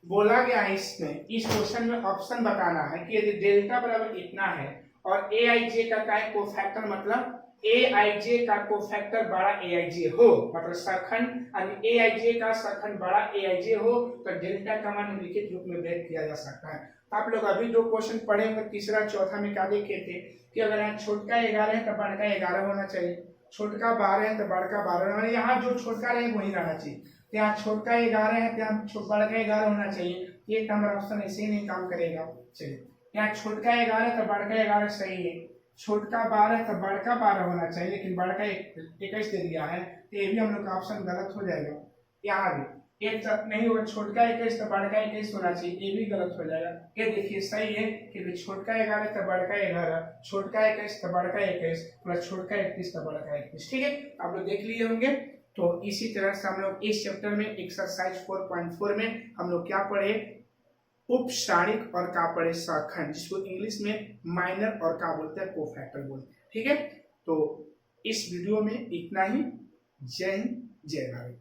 बोला गया है इसमें, इस क्वेश्चन में ऑप्शन बताना है कि यदि डेल्टा बराबर इतना है और ए आई जे का कोफैक्टर मतलब ए आई जे का कोफैक्टर बड़ा ए आई जे हो, मतलब सखंड ए आई जे का सखंड बड़ा ए आई जे हो, तो डेल्टा का मान निम्नलिखित रूप में व्यक्त किया जा सकता है। आप लोग अभी जो क्वेश्चन पढ़े होंगे तीसरा चौथा में क्या देखे थे कि अगर यहाँ छोटका 11 है तो बड़का 11 होना चाहिए, छोटका 12 है तो बड़का 12 होना, यहाँ जो छोटका रहे वही रहना चाहिए। तो यहाँ छोटका 11 है तो यहाँ बड़का 11 होना चाहिए, ये हमारा ऑप्शन ऐसे ही नहीं काम करेगा। चलिए यहाँ छोटका 11 तो बड़का 11 सही है, छोटका 12 तो बड़का 12 होना चाहिए, लेकिन बड़का 21 दे दिया है, तो ये भी हम लोग का ऑप्शन गलत हो जाएगा। यहाँ भी एक नहीं होगा, छोटका 21 तो बड़का 21 होना चाहिए, ये भी गलत हो जाएगा। ये देखिए सही है कि छोटका 11 तो बड़का 11, छोटका 21 तो बड़का 21 प्लस छोटका 31 तो बड़का 31, ठीक है। आप लोग देख लिए होंगे। तो इसी तरह से हम लोग इस चैप्टर में एक्सरसाइज 4.4 में हम लोग क्या पढ़े, उपसारिक और का पढ़े सखंड, जिसको इंग्लिश में माइनर और का बोलते हैं कोफैक्टर बोलते हैं, ठीक है। तो इस वीडियो में इतना ही। जय हिंद, जय भारत।